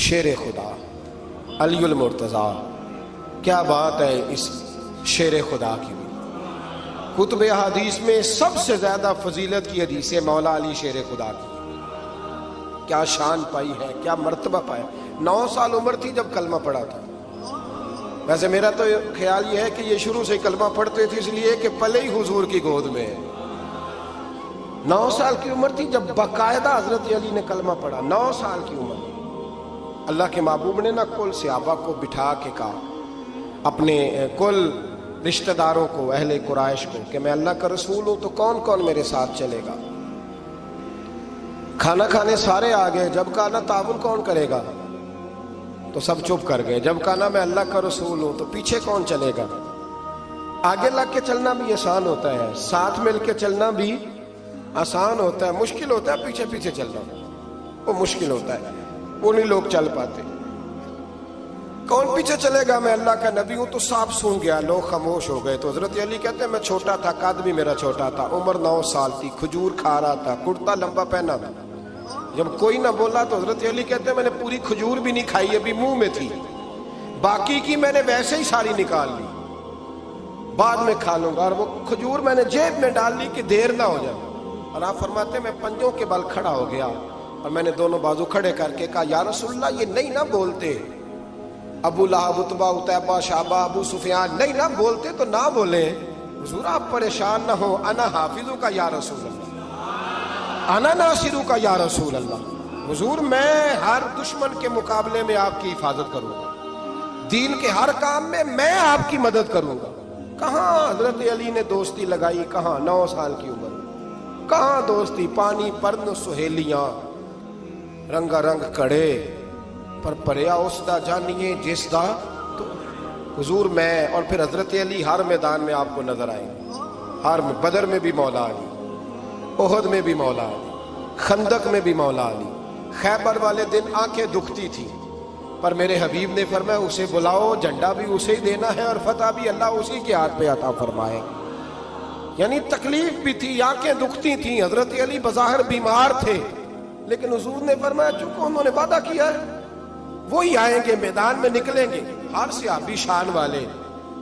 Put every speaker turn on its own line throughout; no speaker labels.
شیر خدا علی المرتضیٰ، کیا بات ہے اس شیر خدا کی بھی۔ کتب حدیث میں سب سے زیادہ فضیلت کی حدیث ہے مولا علی شیر خدا کی۔ کیا شان پائی ہے، کیا مرتبہ پایا۔ 9 سال عمر تھی جب کلمہ پڑھا تھا۔ ویسے میرا تو خیال یہ ہے کہ یہ شروع سے کلمہ پڑھتے تھے اس لیے کہ پلے ہی حضور کی گود میں ہے۔ 9 سال کی عمر تھی جب باقاعدہ حضرت علی نے کلمہ پڑھا۔ 9 سال کی عمر۔ اللہ کے محبوب نے نہ کل صحابہ کو بٹھا کے کہا، اپنے کل رشتہ داروں کو، اہل قریش کو، کہ میں اللہ کا رسول ہوں تو کون کون میرے ساتھ چلے گا۔ کھانا کھانے سارے آ گئے، جب کہا نا تعاون کون کرے گا تو سب چپ کر گئے۔ جب کہا نا میں اللہ کا رسول ہوں تو پیچھے کون چلے گا۔ آگے لگ کے چلنا بھی آسان ہوتا ہے، ساتھ مل کے چلنا بھی آسان ہوتا ہے، مشکل ہوتا ہے پیچھے پیچھے چلنا، وہ مشکل ہوتا ہے، وہ نہیں لوگ چل پاتے۔ کون پیچھے چلے گا، میں اللہ کا نبی ہوں تو سانپ سونگ گیا، لوگ خاموش ہو گئے۔ تو حضرت علی کہتے ہیں میں چھوٹا تھا، قد بھی میرا چھوٹا تھا، عمر 9 سال تھی، کھجور کھا رہا تھا، کرتا لمبا پہنا تھا۔ جب کوئی نہ بولا تو حضرت علی کہتے ہیں میں نے پوری کھجور بھی نہیں کھائی، ابھی منہ میں تھی، باقی کی میں نے ویسے ہی ساری نکال لی، بعد میں کھا لوں گا۔ اور وہ کھجور میں نے جیب میں ڈال لی کہ دیر نہ ہو جائے۔ اور آپ فرماتے ہیں میں پنجوں کے بل کھڑا ہو گیا اور میں نے دونوں بازو کھڑے کر کے کہا یا رسول اللہ یہ نہیں نہ بولتے، ابو لہب، عتبہ، عتیبہ، شعبہ، ابو سفیان نہیں نہ بولتے تو نہ بولیں، حضور آپ پریشان نہ ہو، انا حافظوں کا یا رسول اللہ، انا ناصروں کا یا رسول اللہ، حضور میں ہر دشمن کے مقابلے میں آپ کی حفاظت کروں گا، دین کے ہر کام میں میں آپ کی مدد کروں گا۔ کہاں حضرت علی نے دوستی لگائی، کہاں 9 سال کی عمر، کہاں دوستی، پانی پرن سہیلیاں رنگا رنگ کڑے پر پریا اس دا جانیے جس دا تو حضور میں۔ اور پھر حضرت علی ہر میدان میں آپ کو نظر آئیں گے، ہر بدر میں بھی مولا علی، احد میں بھی مولا علی، خندق میں بھی مولا علی۔ خیبر والے دن آنکھیں دکھتی تھی پر میرے حبیب نے فرمایا اسے بلاؤ، جھنڈا بھی اسے ہی دینا ہے اور فتح بھی اللہ اسی کے ہاتھ پہ عطا فرمائے۔ یعنی تکلیف بھی تھی، آنکھیں دکھتی تھیں، حضرت علی بظاہر بیمار تھے، لیکن حضور نے فرمایا چونکہ انہوں نے وعدہ کیا ہے وہی آئیں گے، میدان میں نکلیں گے۔ ہر صحابی شان والے،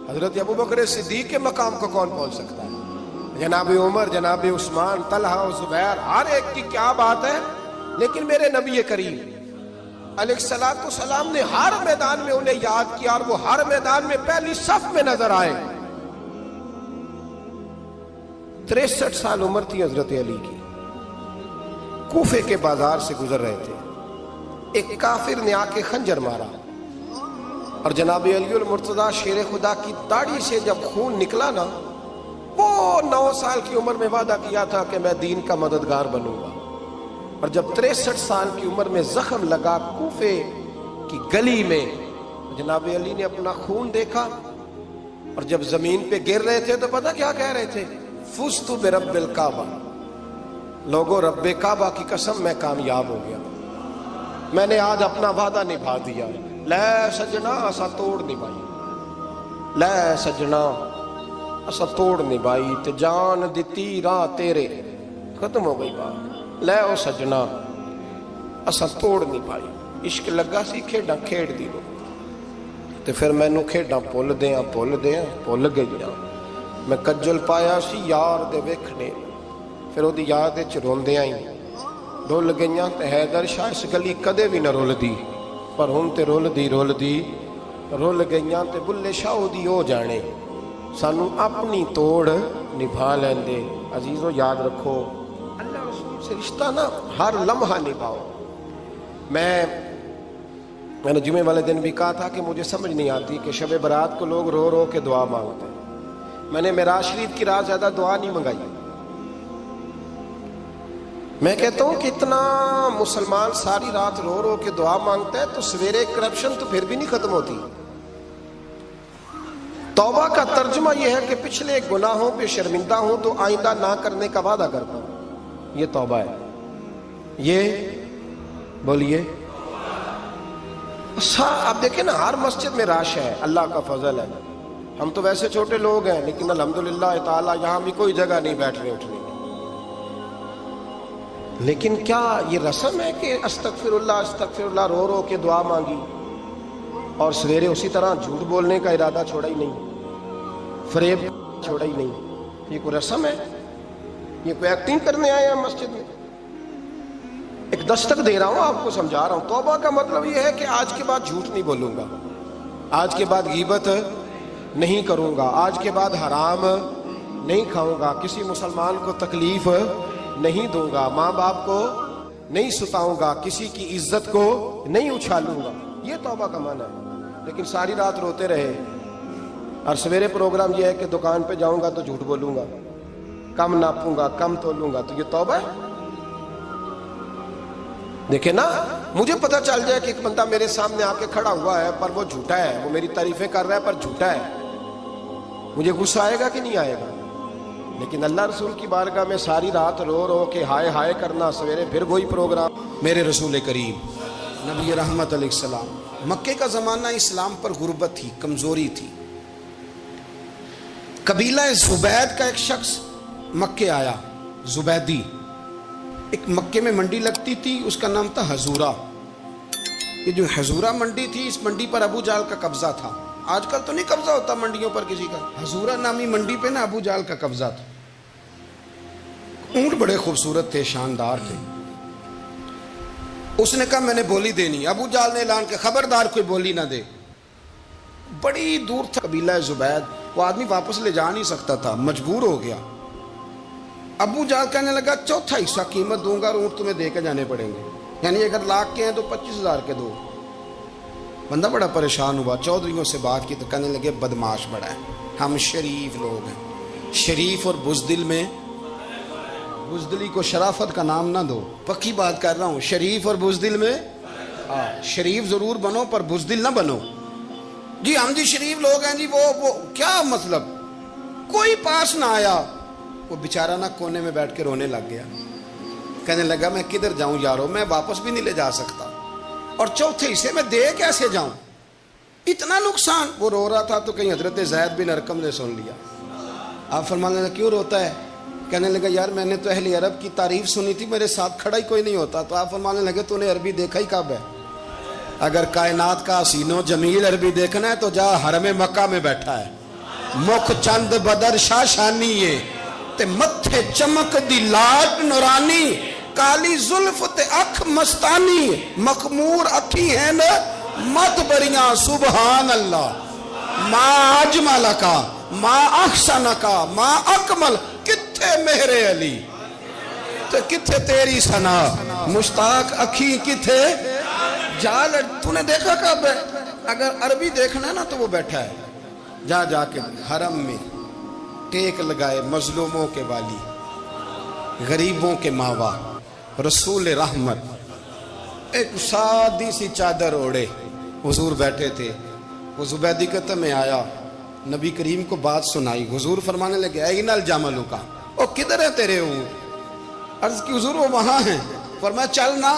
حضرت ابوبکر صدیق کے مقام کو کون بول سکتا ہے، جناب عمر، جناب عثمان، طلحہ و زبیر، ہر ایک کی کیا بات ہے۔ لیکن میرے نبی کریم علیہ الصلوۃ والسلام نے ہر میدان میں انہیں یاد کیا اور وہ ہر میدان میں پہلی صف میں نظر آئے۔ 63 سال عمر تھی حضرت علی کی، کوفے کے بازار سے گزر رہے تھے، ایک کافر نے آ کے خنجر مارا اور جناب علی المرتضیٰ شیر خدا کی داڑھی سے جب خون نکلا نا، وہ 9 سال کی عمر میں وعدہ کیا تھا کہ میں دین کا مددگار بنوں گا، اور جب 63 سال کی عمر میں زخم لگا کوفے کی گلی میں، جناب علی نے اپنا خون دیکھا اور جب زمین پہ گر رہے تھے تو پتہ کیا کہہ رہے تھے، فزت برب الکعبہ، لوگوں رب کعبہ کی قسم میں کامیاب ہو گیا، میں نے آج اپنا وعدہ نبھا دیا، لے سجنا اسا توڑ نبھائی، لے سجنا اسا توڑ نبھائی تے جان دتی راہ تیرے، ختم ہو گئی بات، لے او سجنا اسا توڑ نبھائی، عشق لگا سی کھیڈاں کھیڑ دی رو تے پھر مینوں کھیڈاں بھول گئیاں، میں کجل پایا سی یار دے ویکھنے، پھر وہ دی یاد وچ روندیاں ہی رول گئیاں تے حیدر شاہ اس گلی کدے بھی نہ رول دی، پر ہن تے رول گئیاں تے بلے شاہ دی ہو جانے، سانو اپنی توڑ نبھا لیندے۔ عزیزو یاد رکھو اللہ رسول سے رشتہ نا ہر لمحہ نبھاؤ۔ میں نے جمعے والے دن بھی کہا تھا کہ مجھے سمجھ نہیں آتی کہ شب برات کو لوگ رو رو کے دعا مانگتے ہیں، میں نے معراج شریف کی رات زیادہ دعا نہیں منگائی۔ میں کہتا ہوں کہ اتنا مسلمان ساری رات رو رو کے دعا مانگتا ہے تو سویرے کرپشن تو پھر بھی نہیں ختم ہوتی۔ توبہ کا ترجمہ یہ ہے کہ پچھلے گناہوں پہ شرمندہ ہوں تو آئندہ نہ کرنے کا وعدہ کرتا ہوں، یہ توبہ ہے۔ یہ بولیے آپ دیکھیں نا ہر مسجد میں رش ہے، اللہ کا فضل ہے، ہم تو ویسے چھوٹے لوگ ہیں لیکن الحمدللہ تعالی یہاں بھی کوئی جگہ نہیں بیٹھنے اٹھنے کی۔ لیکن کیا یہ رسم ہے کہ استغفر اللہ رو رو کے دعا مانگی اور سویرے اسی طرح جھوٹ بولنے کا ارادہ چھوڑا ہی نہیں، فریب چھوڑا ہی نہیں؟ یہ کوئی رسم ہے؟ یہ کوئی ایکٹنگ کرنے آئے ہیں مسجد میں؟ ایک دستک دے رہا ہوں، آپ کو سمجھا رہا ہوں۔ توبہ کا مطلب یہ ہے کہ آج کے بعد جھوٹ نہیں بولوں گا، آج کے بعد غیبت نہیں کروں گا، آج کے بعد حرام نہیں کھاؤں گا، کسی مسلمان کو تکلیف نہیں دوں گا، ماں باپ کو نہیں ستاؤں گا، کسی کی عزت کو نہیں اچھالوں گا۔ یہ توبہ کا معنی ہے۔ لیکن ساری رات روتے رہے اور سویرے پروگرام یہ ہے کہ دکان پہ جاؤں گا تو جھوٹ بولوں گا، کم ناپوں گا، کم تولوں گا، تو یہ توبہ ہے؟ دیکھیں نا، مجھے پتا چل جائے کہ ایک بندہ میرے سامنے آ کے کھڑا ہوا ہے پر وہ جھوٹا ہے، وہ میری تعریفیں کر رہا ہے پر جھوٹا ہے، مجھے غصہ آئے گا کہ نہیں آئے گا؟ لیکن اللہ رسول کی بارگاہ میں ساری رات رو رو کے ہائے ہائے کرنا، سویرے پھر وہی پروگرام۔ میرے رسول کریم نبی رحمت علیہ السلام، مکے کا زمانہ اسلام پر غربت تھی، کمزوری تھی۔ قبیلہ زبید کا ایک شخص مکے آیا، زبیدی، ایک مکے میں منڈی لگتی تھی، اس کا نام تھا حضورہ۔ یہ جو حضورہ منڈی تھی، اس منڈی پر ابو جہل کا قبضہ تھا۔ آج کل تو نہیں قبضہ ہوتا منڈیوں پر کسی کا، حضورہ نامی منڈی پہ نا ابو جہل کا قبضہ تھا۔ اونٹ بڑے خوبصورت تھے، شاندار تھے۔ اس نے کہا میں نے بولی دینی۔ ابو جہل نے اعلان کیا خبردار کوئی بولی نہ دے۔ بڑی دور تھا قبیلہ زبید، وہ آدمی واپس لے جا نہیں سکتا تھا، مجبور ہو گیا۔ ابو جہل کہنے لگا چوتھا حصہ قیمت دوں گا اور اونٹ تمہیں دے کے جانے پڑیں گے، یعنی اگر لاکھ کے ہیں تو 25,000 کے دو۔ بندہ بڑا پریشان ہوا، چودھریوں سے بات کی تو کہنے لگے بدماش بڑا ہے، ہم شریف لوگ ہیں، شریف اور بزدل میں، بزدلی کو شرافت کا نام نہ دو، پکی بات کر رہا ہوں، شریف اور بزدل میں شریف ضرور بنو پر بزدل نہ بنو۔ جی ہم جی شریف لوگ ہیں جی، وہ کیا مطلب؟ کوئی پاس نہ آیا، وہ بیچارہ نہ کونے میں بیٹھ کے رونے لگ گیا، کہنے لگا میں کدھر جاؤں یارو، میں واپس بھی نہیں لے جا سکتا، اور چوتھے حصے میں دے کیسے جاؤں، اتنا نقصان۔ وہ رو رہا تھا تو کہیں حضرت زید بن ارقم نے سن لیا۔ آپ فرمانے لگے کیوں روتا ہے؟ کہنے لگا یار میں نے تو اہل عرب کی تعریف سنی تھی، میرے ساتھ کھڑا ہی کوئی نہیں ہوتا۔ تو آپ فرمانے لگے تو نے عربی دیکھا ہی کب ہے؟ اگر کائنات کا حسین و جمیل عربی دیکھنا ہے تو جا حرم مکہ میں بیٹھا ہے، مکھ چند بدر شاشانی ہے تے متھے چمک دی لاٹ نورانی، کالی زلف تے اکھ مستانی، مخمور اکھی ہیں نا مت بریاں سبحان اللہ، ما اجمل کا ما احسن کا ما اکمل، کتھے مہر علی تے کتھے تیری ثنا، مشتاق اکھی کتھے جال۔ تو نے دیکھا کب ہے؟ اگر عربی دیکھنا ہے نا تو وہ بیٹھا ہے، جا جا کے حرم میں ٹیک لگائے، مظلوموں کے والی، غریبوں کے ماوا، رسول رحمت، ایک سادی سی چادر اوڑے حضور بیٹھے تھے۔ وہ زبیدی کہتا میں آیا، نبی کریم کو بات سنائی، حضور فرمانے لگے این الجمل کا، او کدھر ہے تیرے اونٹ؟ عرض کی حضور وہ وہاں ہیں۔ فرمایا چل نہ۔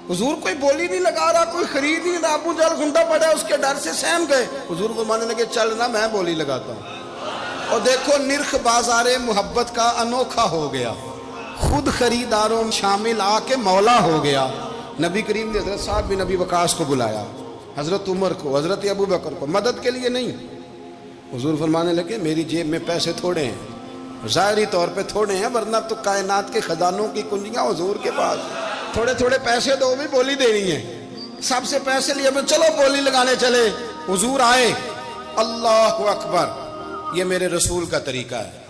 حضور کوئی بولی نہیں لگا رہا، کوئی خرید نہیں رہا، ابو جہل گھنٹا پڑا، اس کے ڈر سے سہم گئے۔ حضور فرمانے لگے چل نہ، میں بولی لگاتا ہوں۔ اور دیکھو نرخ بازار محبت کا انوکھا ہو گیا، خود خریداروں شامل آ کے مولا ہو گیا۔ نبی کریم نے حضرت سعد بن ابی وقاص کو بلایا، حضرت عمر کو، حضرت ابو بکر کو، مدد کے لیے نہیں۔ حضور فرمانے لگے میری جیب میں پیسے تھوڑے ہیں، ظاہری طور پہ تھوڑے ہیں، ورنہ تو کائنات کے خزانوں کی کنجیاں حضور کے پاس، تھوڑے تھوڑے پیسے دو بھی بولی دینی ہے۔ سب سے پیسے لیے چلو بولی لگانے چلے۔ حضور آئے، اللہ اکبر، یہ میرے رسول کا طریقہ ہے،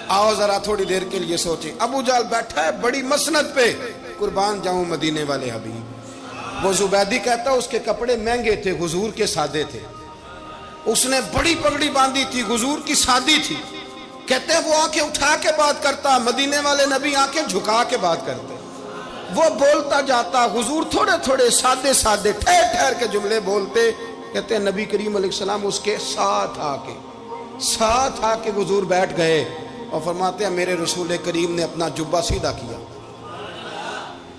آؤ ذرا تھوڑی دیر کے لیے سوچیں۔ ابو جہل بیٹھا ہے بڑی مسند پہ، قربان جاؤں مدینے والے حبیب۔ وہ زبیدی کہتا اس کے کپڑے مہنگے تھے، حضور کے سادے تھے، اس نے بڑی پگڑی باندھی تھی، حضور کی سادی تھی۔ کہتے ہیں وہ آنکھیں اٹھا کے بات کرتا، مدینے والے نبی آنکھیں جھکا کے بات کرتے۔ وہ بولتا جاتا، حضور تھوڑے تھوڑے سادے سادے ٹھہر ٹھہر کے جملے بولتے۔ کہتے ہیں نبی کریم علیہ السلام اس کے ساتھ آ کے حضور بیٹھ گئے اور فرماتے ہیں میرے رسول کریم نے اپنا جبہ سیدھا کیا،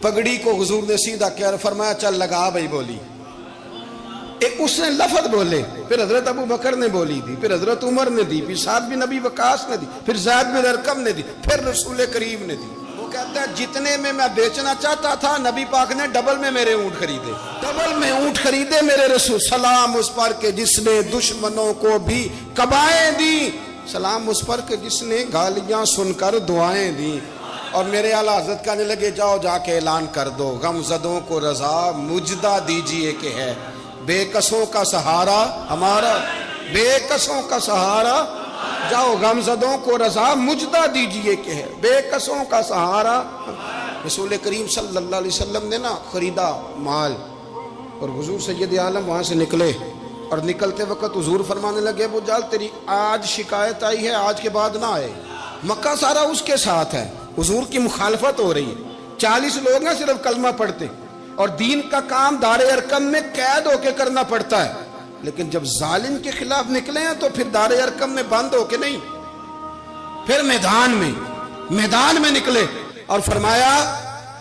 پگڑی کو حضور نے سیدھا کیا اور فرمایا چل لگا بھائی بولی۔ ایک اس نے لفظ بولے، پھر حضرت ابو بکر نے بولی دی، پھر حضرت عمر نے دی، پھر سعد بن ابی وقاص نے دی، پھر زید بن ارقم نے دی، پھر رسول کریم نے دی۔
کہتا ہے جتنے میں بیچنا چاہتا تھا نبی پاک نے ڈبل میں میرے اونٹ خریدے، ڈبل میں اونٹ خریدے میرے رسول. سلام اس پر کہ جس نے دشمنوں کو بھی کبائیں دی، سلام اس پر کہ جس نے گالیاں سن کر دعائیں دی. اور میرے اعلیٰ حضرت کہنے لگے جاؤ جا کے اعلان کر دو، غم زدوں کو رضا مجدہ دیجئے کہ ہے بے کسوں کا سہارا ہمارا، بے کسوں کا سہارا. جاؤ غم زدوں کو رضا مجدہ دیجئے کہ ہے بے کسوں کا سہارا. رسول کریم صلی اللہ علیہ وسلم نے نا خریدا مال، اور حضور سید عالم وہاں سے نکلے، اور نکلتے وقت حضور فرمانے لگے ابو جہل تیری آج شکایت آئی ہے، آج کے بعد نہ آئے. مکہ سارا اس کے ساتھ ہے، حضور کی مخالفت ہو رہی ہے، 40 لوگ ہیں صرف کلمہ پڑھتے، اور دین کا کام دار ارقم میں قید ہو کے کرنا پڑتا ہے. لیکن جب ظالم کے خلاف نکلے ہیں تو پھر دار ارقم میں بند ہو کے نہیں، پھر میدان میں نکلے اور فرمایا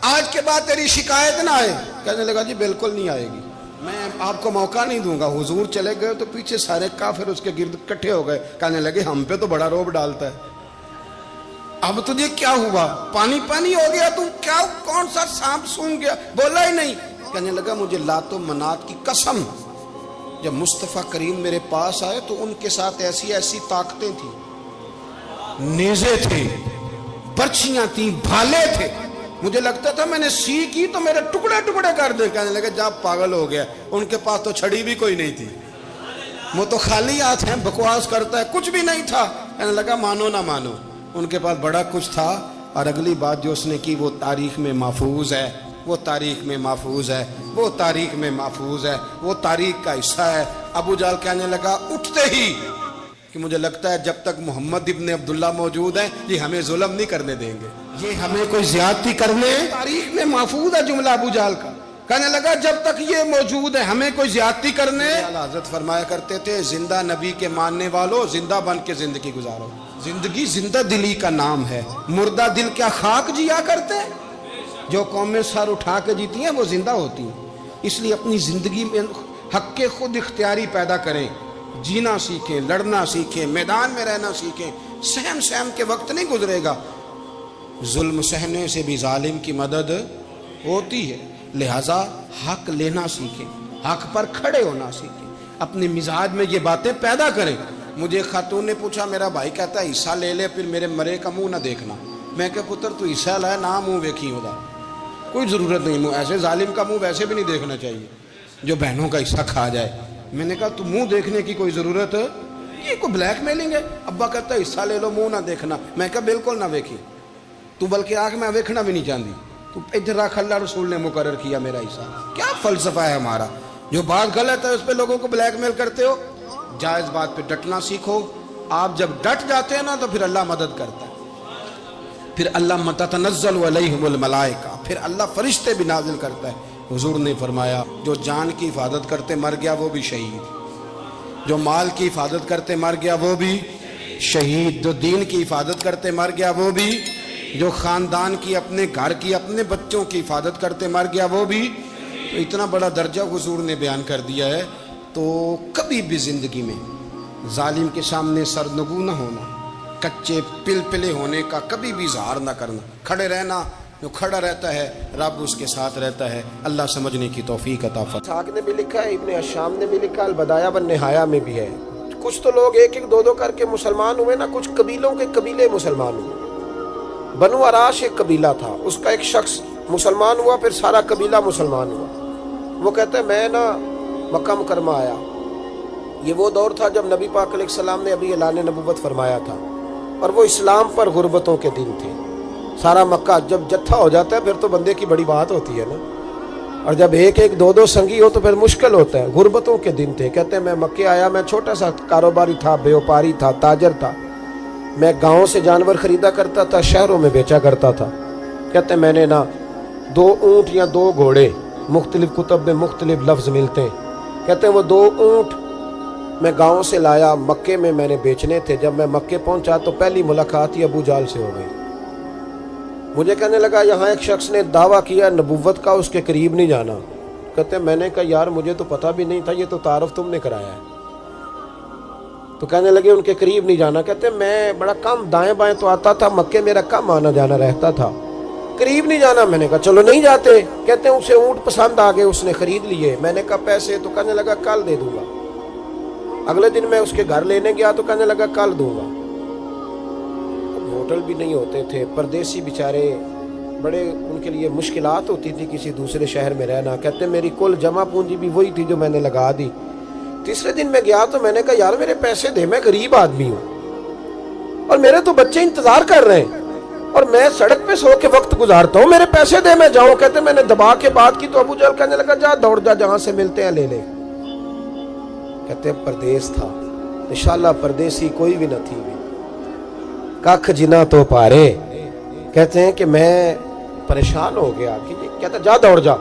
آج کے بعد تیری شکایت نہ آئے. کہنے لگا جی بالکل نہیں آئے گی، میں آپ کو موقع نہیں دوں گا. حضور چلے گئے تو پیچھے سارے کافر اس کے گرد اکٹھے ہو گئے، کہنے لگے ہم پہ تو بڑا روب ڈالتا ہے، اب تجھے کیا ہوا، پانی پانی ہو گیا، تم کیا کون سا سانپ سونگ گیا، بولا ہی نہیں. کہنے لگا مجھے لات و منات کی قسم، جب مصطفیٰ کریم میرے پاس آئے تو ان کے ساتھ ایسی ایسی طاقتیں تھیں، نیزے تھے، برچیاں تھیں، بھالے تھے، مجھے لگتا تھا میں نے سی کی تو میرے ٹکڑے ٹکڑے کر دے. کہنے لگے جب پاگل ہو گیا، ان کے پاس تو چھڑی بھی کوئی نہیں تھی، وہ تو خالی ہاتھ ہیں، بکواس کرتا ہے، کچھ بھی نہیں تھا. کہنے لگا مانو نہ مانو، ان کے پاس بڑا کچھ تھا. اور اگلی بات جو اس نے کی وہ تاریخ میں محفوظ ہے، وہ تاریخ میں محفوظ ہے، وہ تاریخ میں محفوظ ہے، وہ تاریخ کا حصہ ہے. ابو جہل کہنے لگا اٹھتے ہی کہ مجھے لگتا ہے جب تک محمد ابن عبداللہ موجود ہیں یہ ہمیں ظلم نہیں کرنے دیں گے، یہ ہمیں کوئی زیادتی کرنے، تاریخ میں محفوظ ہے جملہ ابو جہل کا. کہنے لگا جب تک یہ موجود ہے ہمیں کوئی زیادتی کرنے. حضرت فرمایا کرتے تھے زندہ نبی کے ماننے والوں زندہ بن کے زندگی گزارو. زندگی زندہ دلی کا نام ہے، مردہ دل کیا خاک جیا کرتے؟ جو قومیں سر اٹھا کے جیتی ہیں وہ زندہ ہوتی ہیں. اس لیے اپنی زندگی میں حق کے خود اختیاری پیدا کریں، جینا سیکھیں، لڑنا سیکھیں، میدان میں رہنا سیکھیں. سہم کے وقت نہیں گزرے گا، ظلم سہنے سے بھی ظالم کی مدد ہوتی ہے. لہٰذا حق لینا سیکھیں، حق پر کھڑے ہونا سیکھیں، اپنے مزاج میں یہ باتیں پیدا کریں. مجھے خاتون نے پوچھا میرا بھائی کہتا ہے حصہ لے لے پھر میرے مرے کا منہ نہ دیکھنا. میں کہ پتر تو حصہ لائے نہ منہ ویکھی ہوگا، کوئی ضرورت نہیں، منہ ایسے ظالم کا منہ ویسے بھی نہیں دیکھنا چاہیے جو بہنوں کا حصہ کھا جائے. میں نے کہا تو منہ دیکھنے کی کوئی ضرورت ہے، یہ کوئی بلیک میلنگ ہے. ابا کہتا ہے حصہ لے لو منہ نہ دیکھنا. میں کہا بالکل نہ ویکھی، تو بلکہ آنکھ میں ویکھنا بھی نہیں چاہتی، تو ادھر رکھ، اللہ رسول نے مقرر کیا میرا حصہ. کیا فلسفہ ہے ہمارا؟ جو بات غلط ہے اس پہ لوگوں کو بلیک میل کرتے ہو. جائز بات پہ ڈٹنا سیکھو. آپ جب ڈٹ جاتے ہیں نا تو پھر اللہ مدد کرتا ہے، پھر اللہ تتنزل علیہم الملائکہ، پھر اللہ فرشتے بھی نازل کرتا ہے. حضور نے فرمایا جو جان کی حفاظت کرتے مر گیا وہ بھی شہید، جو مال کی حفاظت کرتے مر گیا وہ بھی شہید، جو دین کی حفاظت کرتے مر گیا وہ بھی، جو خاندان کی، اپنے گھر کی، اپنے بچوں کی حفاظت کرتے مر گیا وہ بھی. تو اتنا بڑا درجہ حضور نے بیان کر دیا ہے. تو کبھی بھی زندگی میں ظالم کے سامنے سرنگو نہ ہونا، کچے پلپلے ہونے کا کبھی بھی اظہار نہ کرنا، کھڑے رہنا. جو کھڑا رہتا ہے رب اس کے ساتھ رہتا ہے. اللہ سمجھنے کی توفیق عطا فرمائے.
اسحاق نے بھی لکھا ہے، ابن حشام نے بھی لکھا، البدایہ والنہایہ میں بھی ہے. کچھ تو لوگ ایک ایک دو دو کر کے مسلمان ہوئے نا، کچھ قبیلوں کے قبیلے مسلمان ہوئے. بنو عراش ایک قبیلہ تھا، اس کا ایک شخص مسلمان ہوا، پھر سارا قبیلہ مسلمان ہوا. وہ کہتا ہے میں نا مکہ مکرمہ آیا. یہ وہ دور تھا جب نبی پاک علیہ السلام نے ابھی اعلان نبوت فرمایا تھا، اور وہ اسلام پر غربتوں کے دن تھے. سارا مکہ جب جتھا ہو جاتا ہے پھر تو بندے کی بڑی بات ہوتی ہے نا، اور جب ایک ایک دو دو سنگی ہو تو پھر مشکل ہوتا ہے. غربتوں کے دن تھے. کہتے ہیں میں مکے آیا، میں چھوٹا سا کاروباری تھا، بیوپاری تھا، تاجر تھا. میں گاؤں سے جانور خریدا کرتا تھا، شہروں میں بیچا کرتا تھا. کہتے ہیں میں نے نا 2 اونٹ یا 2 گھوڑے، مختلف کتب میں مختلف لفظ ملتے ہیں. کہتے ہیں وہ 2 اونٹ میں گاؤں سے لایا، مکے میں نے بیچنے تھے. جب میں مکے پہنچا تو پہلی ملاقات ہی ابو جہل سے ہو گئی. مجھے کہنے لگا یہاں ایک شخص نے دعویٰ کیا نبوت کا، اس کے قریب نہیں جانا. کہتے ہیں میں نے کہا یار مجھے تو پتہ بھی نہیں تھا، یہ تو تعارف تم نے کرایا ہے. تو کہنے لگے ان کے قریب نہیں جانا. کہتے ہیں میں بڑا کم دائیں بائیں تو آتا تھا، مکے میرا کم آنا جانا رہتا تھا. قریب نہیں جانا. میں نے کہا چلو نہیں جاتے. کہتے ہیں اسے اونٹ پسند آ گئے, اس نے خرید لیے. میں نے کہا پیسے؟ تو کہنے لگا کل دے دوں گا. اگلے دن میں اس کے گھر لینے گیا تو کہنے لگا کل دوں گا. ہوٹل بھی نہیں ہوتے تھے, پردیسی بیچارے, بڑے ان کے لیے مشکلات ہوتی تھی کسی دوسرے شہر میں رہنا. کہتے ہیں میری کل جمع پونجی بھی وہی تھی جو میں نے لگا دی. تیسرے دن میں گیا تو میں نے کہا یار میرے پیسے دے, میں غریب آدمی ہوں اور میرے تو بچے انتظار کر رہے ہیں اور میں سڑک پہ سو کے وقت گزارتا ہوں, میرے پیسے دے میں جاؤں. کہتے میں نے دبا کے بات کی تو ابو جہل کہنے لگا جا دوڑ جا, جہاں سے ملتے ہیں لے لے. کہتے ہیں پردیس تھا, انشاءاللہ پردیسی کوئی بھی نہ تھی. ککھ جنا تو پارے. کہتے ہیں کہ میں پریشان ہو گیا کہ کہتا جا دوڑ جا.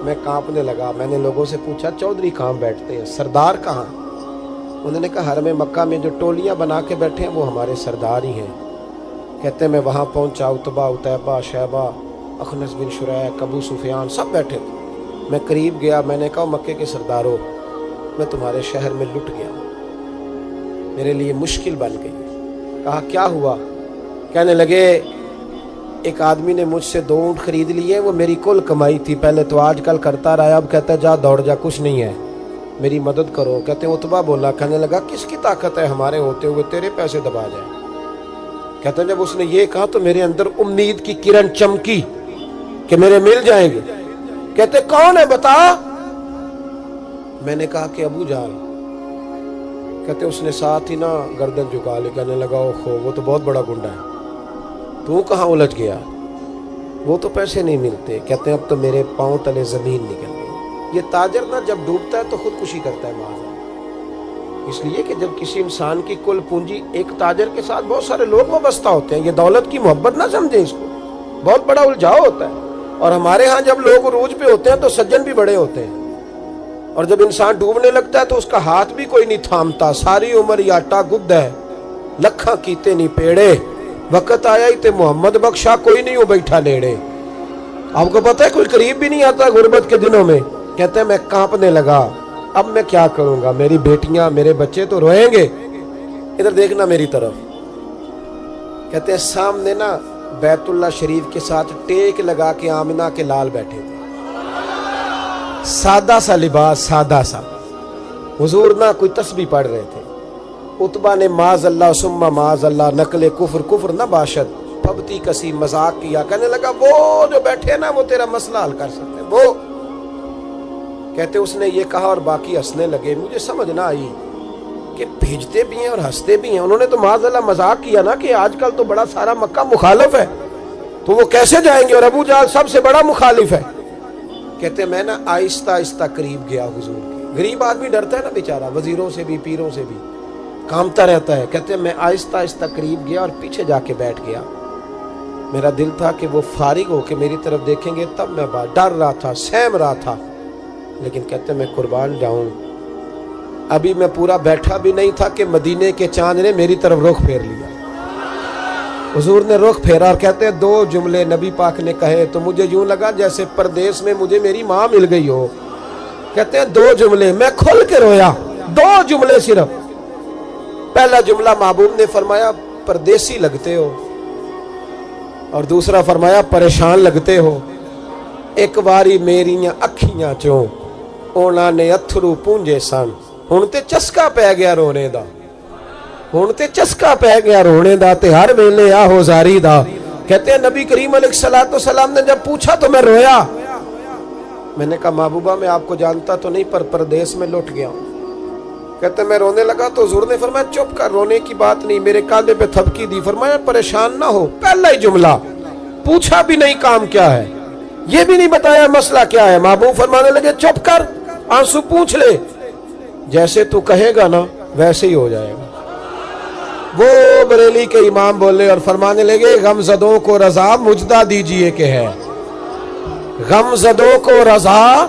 میں کانپنے لگا. میں نے لوگوں سے پوچھا چودھری کہاں بیٹھتے ہیں, سردار کہاں؟ انہوں نے کہا حرم مکہ میں جو ٹولیاں بنا کے بیٹھے ہیں وہ ہمارے سردار ہی ہیں. کہتے ہیں میں وہاں پہنچا, اتبا, اتیبہ, شیبہ, اخنس بن شریح, ابو سفیان سب بیٹھے تھے. میں قریب گیا, میں نے کہا مکے کے سردارو میں تمہارے شہر میں لٹ گیا, میرے لیے مشکل بن گئی. کہا کیا ہوا؟ کہنے لگے ایک آدمی نے مجھ سے 2 اونٹ خرید لیے, وہ میری کل کمائی تھی, پہلے تو آج کل کرتا رہا, اب کہتا ہے جا دوڑ جا, کچھ نہیں ہے, میری مدد کرو. کہتے ہیں اتبا بولا. کہنے لگا کس کی طاقت ہے ہمارے ہوتے ہوئے تیرے پیسے دبا جائے. کہتے ہیں جب اس نے یہ کہا تو میرے اندر امید کی کرن چمکی کہ میرے مل جائیں گے. کہتے کون ہے بتا؟ میں نے کہا کہ ابو جہل. کہتے اس نے ساتھ ہی نا گردن جھکا لی. کہنے لگا اوہو وہ تو بہت بڑا گنڈا ہے, تو کہاں الجھ گیا؟ وہ تو پیسے نہیں ملتے. کہتے ہیں اب تو میرے پاؤں تلے زمین نکل گئی. یہ تاجر نا جب ڈوبتا ہے تو خودکشی کرتا ہے معاذ. اس لیے کہ جب کسی انسان کی کل پونجی, ایک تاجر کے ساتھ بہت سارے لوگ وابستہ ہوتے ہیں, یہ دولت کی محبت نہ سمجھیں, اس کو بہت بڑا الجھاؤ ہوتا ہے. اور ہمارے ہاں جب لوگ عروج پہ ہوتے ہیں تو سجن بھی بڑے ہوتے ہیں, اور جب انسان ڈوبنے لگتا ہے تو اس کا ہاتھ بھی کوئی نہیں تھامتا. ساری عمر یہ آٹا گد ہے, لکھاں کیتے نہیں پیڑے, وقت آیا ہی تے محمد بخشا, کوئی نہیں ہو بیٹھا لیڑے. آپ کو پتہ ہے کوئی قریب بھی نہیں آتا غربت کے دنوں میں. کہتے ہیں میں کانپنے لگا, اب میں کیا کروں گا, میری بیٹیاں میرے بچے تو روئیں گے. ادھر دیکھنا میری طرف. کہتے ہیں سامنے نا بیت اللہ شریف کے ساتھ ٹیک لگا کے آمنہ کے لال بیٹھے تھے, سادہ سا لباس, سادہ سا. حضور نہ کوئی تسبیح پڑھ رہے تھے. اتبا نے معاذ اللہ ثم معاذ اللہ, نقل کفر کفر نہ باشد, پھبتی کسی مذاق کیا. کہنے لگا وہ جو بیٹھے نا وہ تیرا مسئلہ حل کر سکتے ہیں وہ. کہتے اس نے یہ کہا اور باقی ہنسنے لگے. مجھے سمجھ نہ آئی کہ بھیجتے بھی ہیں اور ہنستے بھی ہیں. انہوں نے تو معاذ اللہ مذاق کیا نا کہ آج کل تو بڑا سارا مکہ مخالف ہے, تو وہ کیسے جائیں گے, اور ابو جہل سب سے بڑا مخالف ہے. کہتے میں نا آہستہ آہستہ قریب گیا حضور کے. غریب آدمی ڈرتا ہے نا بیچارہ, وزیروں سے بھی پیروں سے بھی کامتا رہتا ہے. کہتے میں آہستہ آہستہ قریب گیا اور پیچھے جا کے بیٹھ گیا. میرا دل تھا کہ وہ فارغ ہو کے میری طرف دیکھیں گے, تب میں ڈر رہا تھا, سہم رہا تھا. لیکن کہتے میں قربان جاؤں, ابھی میں پورا بیٹھا بھی نہیں تھا کہ مدینے کے چاند نے میری طرف رخ پھیر لیا. حضور نے رخ پھیرا اور کہتے ہیں 2 جملے نبی پاک نے کہے تو مجھے یوں لگا جیسے پردیس میں مجھے میری ماں مل گئی ہو. کہتے ہیں 2 جملے, میں کھل کے رویا. 2 جملے صرف. پہلا جملہ محبوب نے فرمایا پردیسی لگتے ہو, اور دوسرا فرمایا پریشان لگتے ہو. ایک باری میریاں اکھیاں چوں اونا نے اتھرو پونجے سن, ہن تے چسکا پہ گیا رونے دا, ہن تے چسکا پہ گیا رونے دا, تے ہر ویلے آہو زاری دا. کہتے ہیں نبی کریم علیہ السلام نے جب پوچھا تو میں رویا. میں نے کہا محبوبہ میں آپ کو جانتا تو نہیں پر پردیس میں لٹ گیا ہوں. کہتے ہیں میں رونے لگا تو حضور نے فرمایا چپ کر, رونے کی بات نہیں. میرے کاندھے پہ تھپکی دی, فرمایا پریشان نہ ہو. پہلا ہی جملہ, پوچھا بھی نہیں کام کیا ہے, یہ بھی نہیں بتایا مسئلہ کیا ہے. محبوب فرمانے لگے چپ کر, آنسو پوچھ لے, جیسے تو کہے گا نا ویسے ہی ہو جائے گا. وہ بریلی کے امام بولے اور فرمانے لگے غم زدوں کو رضا مجدہ دیجئے کہ ہے, غم زدوں کو رضا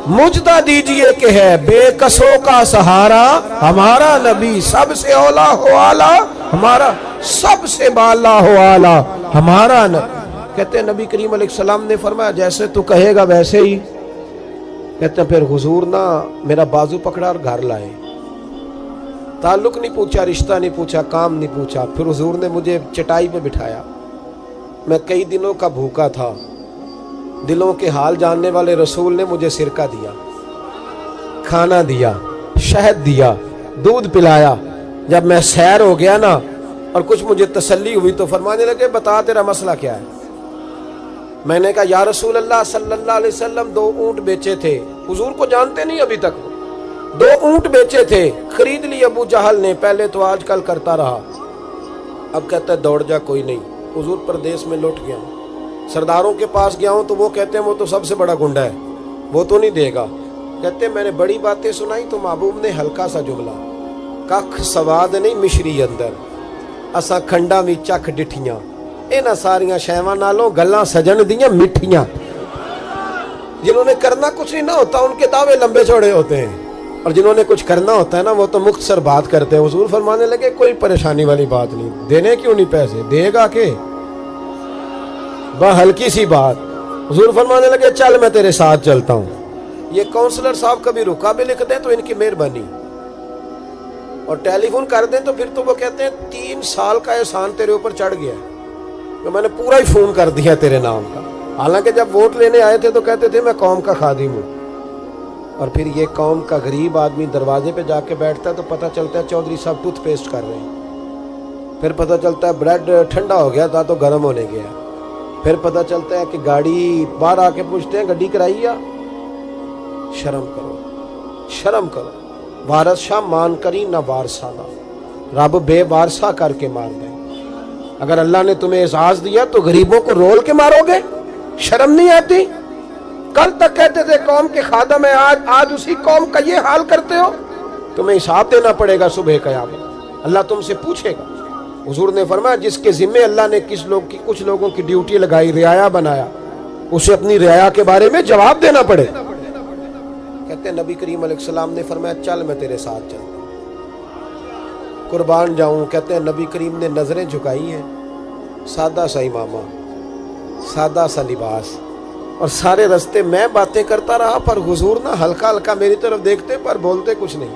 مجدہ دیجئے کہ ہے, بے کسوں کا سہارا ہمارا نبی, سب سے اولا ہو آلہ ہمارا, سب سے بالا ہو آلہ ہمارا نبی. کہتے ہیں نبی کریم علیہ السلام نے فرمایا جیسے تو کہے گا ویسے ہی. کہتے ہیں پھر حضور نا میرا بازو پکڑا اور گھر لائے. تعلق نہیں پوچھا, رشتہ نہیں پوچھا, کام نہیں پوچھا. پھر حضور نے مجھے چٹائی پہ بٹھایا میں کئی دنوں کا بھوکا تھا، دلوں کے حال جاننے والے رسول نے مجھے سرکہ دیا، کھانا دیا، شہد دیا، دودھ پلایا۔ جب میں سیر ہو گیا نا اور کچھ مجھے تسلی ہوئی تو فرمانے لگے بتا تیرا مسئلہ کیا ہے؟ میں نے کہا یا رسول اللہ صلی اللہ علیہ وسلم 2 اونٹ بیچے تھے، حضور کو جانتے نہیں ابھی تک، 2 اونٹ بیچے تھے، خرید لی ابو جہل نے، پہلے تو آج کل کرتا رہا، اب کہتا ہے دوڑ جا کوئی نہیں۔ حضور پردیس میں لوٹ گیا ہوں، سرداروں کے پاس گیا ہوں تو وہ کہتے ہیں وہ تو سب سے بڑا گنڈا ہے، وہ تو نہیں دے گا۔ کہتے ہیں میں نے بڑی باتیں سنائی تو محبوب نے ہلکا سا جملہ، کخ سواد نہیں مشری اندر، اساں کھنڈا میں چکھ ڈٹھیاں، اینا ساریاں شیواں نالوں گلاں سجن دیاں مٹھیاں۔ جنہوں نے کرنا کچھ نہیں نہ ہوتا ان کے دعوے لمبے چوڑے ہوتے ہیں، اور جنہوں نے کچھ کرنا ہوتا ہے نا وہ تو مختصر بات کرتے ہیں۔ حضور فرمانے لگے کوئی پریشانی والی بات نہیں، دینے کیوں نہیں پیسے، دے گا کہ بس ہلکی سی بات۔ حضور فرمانے لگے چل میں تیرے ساتھ چلتا ہوں۔ یہ کونسلر صاحب کبھی رکا بھی لکھ دیں تو ان کی مہربانی، اور ٹیلی فون کر دیں تو پھر تو وہ کہتے ہیں 3 سال کا احسان تیرے اوپر چڑھ گیا ہے، میں نے پورا ہی فون کر دیا تیرے نام کا۔ حالانکہ جب ووٹ لینے آئے تھے تو کہتے تھے میں قوم کا خادم ہوں، اور پھر یہ قوم کا غریب آدمی دروازے پہ جا کے بیٹھتا ہے تو پتہ چلتا ہے چودھری صاحب ٹوتھ پیسٹ کر رہے ہیں، پھر پتہ چلتا ہے بریڈ ٹھنڈا ہو گیا تھا تو گرم ہونے گیا، پھر پتہ چلتا ہے کہ گاڑی باہر آ کے پوچھتے ہیں گڈی کرائی ہے۔ شرم کرو، شرم کرو، وارث شاہ مان کری نہ وارثانہ، رب بے وارثہ کر کے مار دے۔ اگر اللہ نے تمہیں اعزاز دیا تو غریبوں کو رول کے مارو گے؟ شرم نہیں آتی؟ کل تک کہتے تھے قوم کے خادم ہیں، آج اسی قوم کا یہ حال کرتے ہو۔ تمہیں حساب دینا پڑے گا صبح قیامت، اللہ تم سے پوچھے گا۔ حضور نے فرمایا جس کے ذمے اللہ نے کچھ لوگوں کی ڈیوٹی لگائی، رعایا بنایا، اسے اپنی رعایا کے بارے میں جواب دینا پڑے۔ کہتے ہیں نبی کریم علیہ السلام نے فرمایا چل میں تیرے ساتھ چلتا ہوں، قربان جاؤں۔ کہتے ہیں نبی کریم نے نظریں جھکائی ہیں، سادہ سا امامہ، سادہ سا لباس، اور سارے رستے میں باتیں کرتا رہا، پر حضور نہ ہلکا ہلکا میری طرف دیکھتے پر بولتے کچھ نہیں۔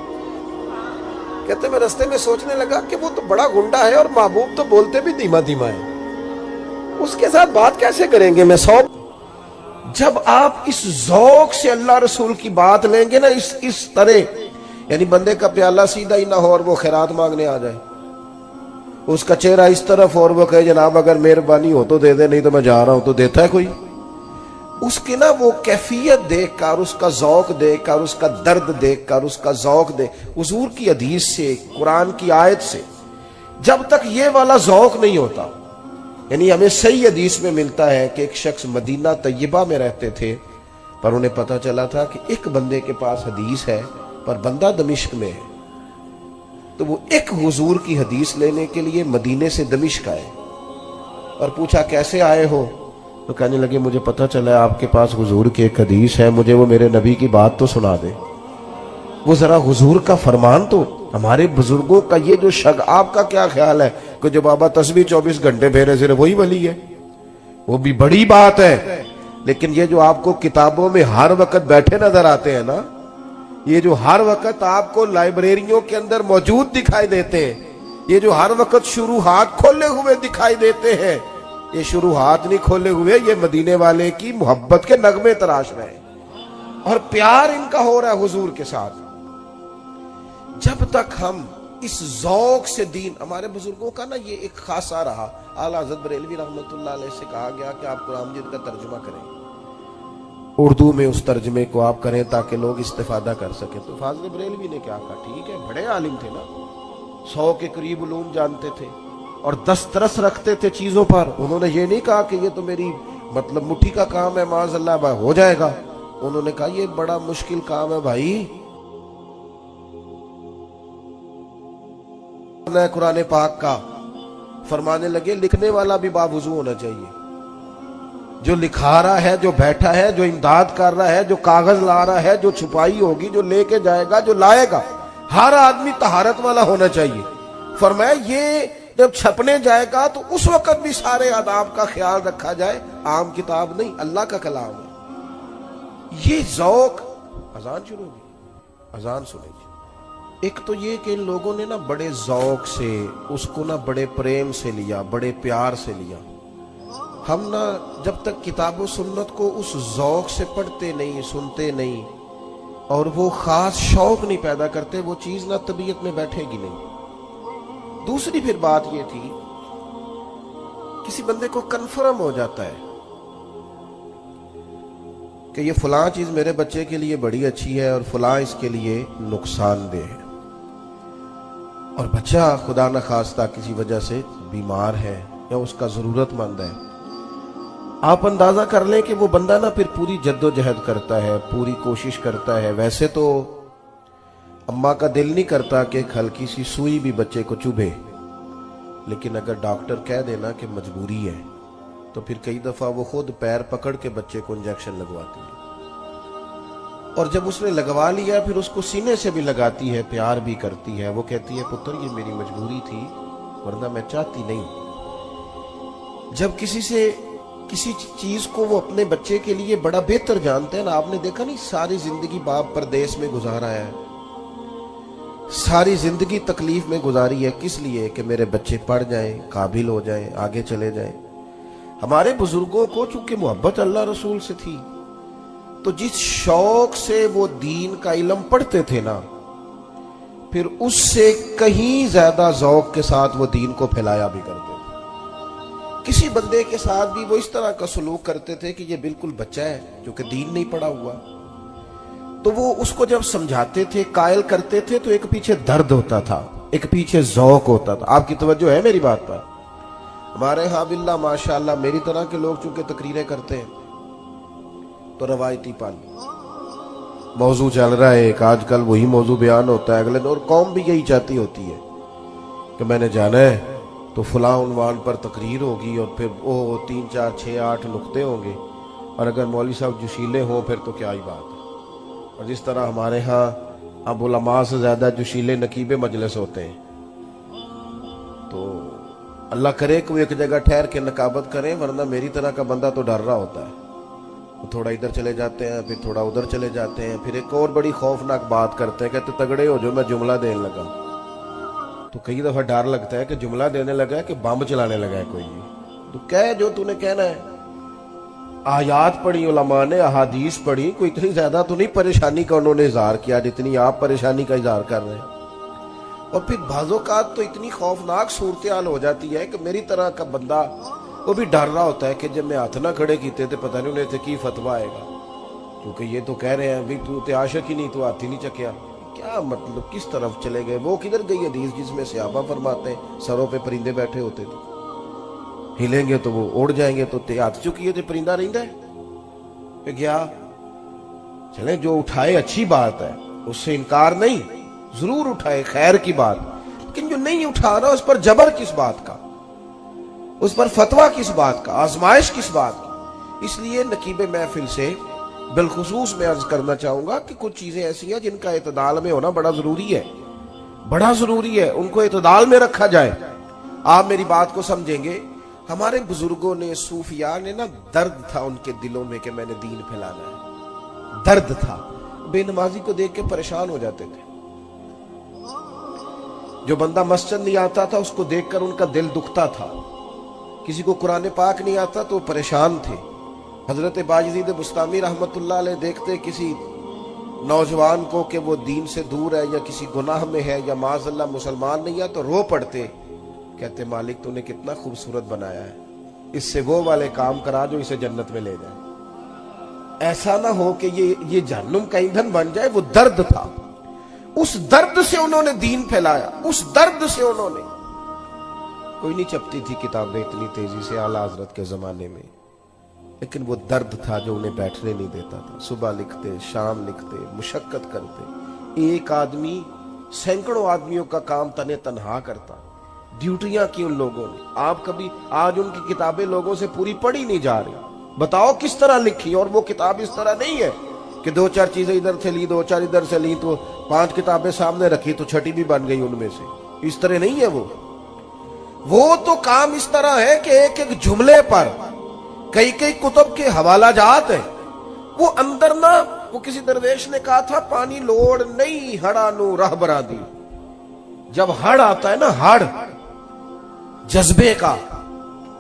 کہتے میں رستے میں سوچنے لگا کہ وہ تو بڑا گنڈا ہے اور محبوب تو بولتے بھی دھیما دھیما ہے، اس کے ساتھ بات کیسے کریں گے؟ میں جب آپ اس ذوق سے اللہ رسول کی بات لیں گے نا اس طرح، یعنی بندے کا پیالہ سیدھا ہی نہ ہو اور وہ خیرات مانگنے آ جائے، اس کا چہرہ اس طرف اور وہ کہے جناب اگر مہربانی ہو تو دے دے، نہیں تو میں جا رہا ہوں، تو دیتا ہے کوئی؟ اس کی نا وہ کیفیت دیکھ کر، اس کا ذوق دیکھ کر، اس کا درد دیکھ کر، اس کا ذوق حضور کی حدیث سے، قرآن کی آیت سے جب تک یہ والا ذوق نہیں ہوتا، یعنی ہمیں صحیح حدیث میں ملتا ہے کہ ایک شخص مدینہ طیبہ میں رہتے تھے، پر انہیں پتہ چلا تھا کہ ایک بندے کے پاس حدیث ہے پر بندہ دمشق میں ہے، تو وہ ایک حضور کی حدیث لینے کے لیے مدینے سے دمشق آئے اور پوچھا کیسے آئے ہو؟ تو کہنے لگے مجھے پتہ چلا ہے آپ کے پاس حضور کی ایک حدیث ہے، مجھے وہ میرے نبی کی بات تو سنا دے۔ وہ ذرا حضور کا فرمان تو، ہمارے بزرگوں کا یہ جو آپ کا کیا خیال ہے کہ جو بابا تسبیح 24 گھنٹے پھیرے صرف وہی ولی ہے؟ وہ بھی بڑی بات ہے، لیکن یہ جو آپ کو کتابوں میں ہر وقت بیٹھے نظر آتے ہیں نا، یہ جو ہر وقت آپ کو لائبریریوں کے اندر موجود دکھائی دیتے ہیں، یہ جو ہر وقت شروحات کھولے ہوئے دکھائی دیتے ہیں، یہ شروحات نہیں کھولے ہوئے، یہ مدینے والے کی محبت کے نغمے تراش رہے ہیں اور پیار ان کا ہو رہا ہے حضور کے ساتھ۔ جب تک ہم اس ذوق سے دین، ہمارے بزرگوں کا نا یہ ایک خاصا رہا، اعلیٰ حضرت بریلوی رحمۃ اللہ علیہ سے کہا گیا کہ آپ قرآن مجید کا ترجمہ کریں، اردو میں اس ترجمے کو آپ کریں تاکہ لوگ استفادہ کر سکیں۔ تو فاضل بریلوی نے کیا کہا، ٹھیک ہے، بڑے عالم تھے نا، 100 کے قریب علوم جانتے تھے اور دسترس رکھتے تھے چیزوں پر، انہوں نے یہ نہیں کہا کہ یہ تو میری مٹھی کا کام ہے، معاذ اللہ ہو جائے گا، انہوں نے کہا یہ بڑا مشکل کام ہے بھائی، قرآن پاک کا۔ فرمانے لگے لکھنے والا بھی باوضو ہونا چاہیے، جو لکھا رہا ہے، جو بیٹھا ہے، جو امداد کر رہا ہے، جو کاغذ لا رہا ہے، جو چھپائی ہوگی، جو لے کے جائے گا، جو لائے گا، ہر آدمی طہارت والا ہونا چاہیے۔ فرمایا یہ جب چھپنے جائے گا تو اس وقت بھی سارے آداب کا خیال رکھا جائے، عام کتاب نہیں، اللہ کا کلام ہے۔ یہ ذوق، اذان شروع ہوگی، اذان سنیں۔ ایک تو یہ کہ ان لوگوں نے نا بڑے ذوق سے اس کو نا بڑے پریم سے لیا، بڑے پیار سے لیا۔ ہم نہ جب تک کتاب و سنت کو اس ذوق سے پڑھتے نہیں، سنتے نہیں اور وہ خاص شوق نہیں پیدا کرتے، وہ چیز نہ طبیعت میں بیٹھے گی نہیں۔ دوسری پھر بات یہ تھی، کسی بندے کو کنفرم ہو جاتا ہے کہ یہ فلاں چیز میرے بچے کے لیے بڑی اچھی ہے اور فلاں اس کے لیے نقصان دہ ہے، اور بچہ خدا نخواستہ کسی وجہ سے بیمار ہے یا اس کا ضرورت مند ہے، آپ اندازہ کر لیں کہ وہ بندہ نا پھر پوری جد و جہد کرتا ہے، پوری کوشش کرتا ہے۔ ویسے تو اماں کا دل نہیں کرتا کہ ایک ہلکی سی سوئی بھی بچے کو چبھے، لیکن اگر ڈاکٹر کہہ دینا کہ مجبوری ہے تو پھر کئی دفعہ وہ خود پیر پکڑ کے بچے کو انجیکشن لگواتی ہے، اور جب اس نے لگوا لیا پھر اس کو سینے سے بھی لگاتی ہے، پیار بھی کرتی ہے، وہ کہتی ہے پتر یہ میری مجبوری تھی ورنہ میں چاہتی نہیں۔ جب کسی چیز کو وہ اپنے بچے کے لیے بڑا بہتر جانتے ہیں نا، آپ نے دیکھا نہیں ساری زندگی باپ پردیس میں گزارا ہے، ساری زندگی تکلیف میں گزاری ہے، کس لیے؟ کہ میرے بچے پڑھ جائیں، قابل ہو جائیں، آگے چلے جائیں۔ ہمارے بزرگوں کو چونکہ محبت اللہ رسول سے تھی تو جس شوق سے وہ دین کا علم پڑھتے تھے نا، پھر اس سے کہیں زیادہ ذوق کے ساتھ وہ دین کو پھیلایا بھی کرتے تھے۔ کسی بندے کے ساتھ بھی وہ اس طرح کا سلوک کرتے تھے کہ یہ بالکل بچہ ہے جو کہ دین نہیں پڑھا ہوا، تو وہ اس کو جب سمجھاتے تھے، قائل کرتے تھے، تو ایک پیچھے درد ہوتا تھا، ایک پیچھے ذوق ہوتا تھا۔ آپ کی توجہ ہے میری بات پر؟ ہمارے ہاں باللہ ماشاءاللہ میری طرح کے لوگ چونکہ تقریریں کرتے ہیں تو روایتی پن موضوع چل رہا ہے، ایک آج کل وہی موضوع بیان ہوتا ہے اگلے دن، اور قوم بھی یہی چاہتی ہوتی ہے کہ میں نے جانا ہے تو فلاں عنوان پر تقریر ہوگی اور پھر وہ 3 4 6 8 نقطے ہوں گے، اور اگر مولوی صاحب جوشیلے ہوں پھر تو کیا ہی بات ہے۔ اور جس طرح ہمارے ہاں اب علماء سے زیادہ جوشیلے نقیب مجلس ہوتے ہیں، تو اللہ کرے کہ وہ ایک جگہ ٹھہر کے نقابت کریں، ورنہ میری طرح کا بندہ تو ڈر رہا ہوتا ہے، وہ تھوڑا ادھر چلے جاتے ہیں، پھر تھوڑا ادھر چلے جاتے ہیں، پھر ایک اور بڑی خوفناک بات کرتے ہیں، کہتے تگڑے ہو جو میں جملہ دینے لگا، تو کئی دفعہ ڈر لگتا ہے کہ جملہ دینے لگا ہے کہ بم چلانے لگا ہے کوئی، تو کہہ جو تو نے کہنا ہے۔ آیات پڑھی علماء نے، احادیث پڑھی، کوئی اتنی زیادہ تو نہیں پریشانی کا انہوں نے اظہار کیا جتنی آپ پریشانی کا اظہار کر رہے ہیں۔ اور پھر بعض اوقات تو اتنی خوفناک صورتحال ہو جاتی ہے کہ میری طرح کا بندہ وہ بھی ڈر رہا ہوتا ہے کہ جب میں ہاتھ نہ کھڑے کیتے تھے پتہ نہیں انہیں کی فتویٰ آئے گا، کیونکہ یہ تو کہہ رہے ہیں بھی تو تے عاشق ہی نہیں، تو ہاتھ ہی نہیں چکیا، کیا مطلب کس طرف چلے گئے؟ وہ کدھر گئی حدیث جس میں صحابہ فرماتے ہیں سروں پہ پرندے بیٹھے ہوتے تھے، ہلیں گے تو وہ اڑ جائیں گے، تو تے ہاتھ چکیے تے پرندہ رہندا ہے کہ کیا؟ چلیں جو اٹھائے اچھی بات ہے، اس سے انکار نہیں، ضرور اٹھائے، خیر کی بات، لیکن جو نہیں اٹھا رہا اس پر جبر کس بات کا، اس پر فتویٰ کس بات کا، آزمائش کس بات کی؟ اس لیے نقیب محفل سے بالخصوص میں عرض کرنا چاہوں گا کہ کچھ چیزیں ایسی ہیں جن کا اعتدال میں ہونا بڑا ضروری ہے، بڑا ضروری ہے، ان کو اعتدال میں رکھا جائے۔ آپ میری بات کو سمجھیں گے، ہمارے بزرگوں نے، صوفیاء نے نا، درد تھا ان کے دلوں میں کہ میں نے دین پھیلانا ہے، درد تھا، بے نمازی کو دیکھ کے پریشان ہو جاتے تھے، جو بندہ مسجد نہیں آتا تھا اس کو دیکھ کر ان کا دل دکھتا تھا، کسی کو قرآن پاک نہیں آتا تو پریشان تھے۔ حضرت باجزید بستامی رحمت اللہ علیہ دیکھتے کسی نوجوان کو کہ وہ دین سے دور ہے یا کسی گناہ میں ہے یا معاذ اللہ مسلمان نہیں ہے تو رو پڑتے، کہتے مالک تو نے کتنا خوبصورت بنایا ہے، اس سے وہ والے کام کرا جو اسے جنت میں لے جائے، ایسا نہ ہو کہ یہ جہنم کا ایندھن بن جائے۔ وہ درد تھا، اس درد سے انہوں نے دین پھیلایا، اس درد سے انہوں نے، کوئی نہیں چھپتی تھی کتابیں اتنی تیزی سے اعلیٰ حضرت کے زمانے میں، لیکن وہ درد تھا جو انہیں بیٹھنے نہیں دیتا تھا، صبح لکھتے، شام لکھتے، مشقت کرتے، ایک آدمی سینکڑوں آدمیوں کا کام تنے تنہا کرتا، ڈیوٹیاں کی ان لوگوں نے۔ آپ کبھی آج ان کی کتابیں لوگوں سے پوری پڑھی نہیں جا رہی، بتاؤ کس طرح لکھی؟ اور وہ کتاب اس طرح نہیں ہے کہ 2-4 چیزیں ادھر سے لی، 2-4 ادھر سے لی، تو 5 کتابیں سامنے رکھی تو چھٹی بھی بن گئی ان میں سے، اس طرح نہیں ہے۔ وہ تو کام اس طرح ہے کہ ایک ایک جملے پر کئی کتب کے حوالہ جات ہیں، وہ اندر نہ، وہ کسی درویش نے کہا تھا پانی لوڑ نہیں ہڑا نو راہ برا دی، جب ہڑ آتا ہے نا، ہڑ جذبے کا،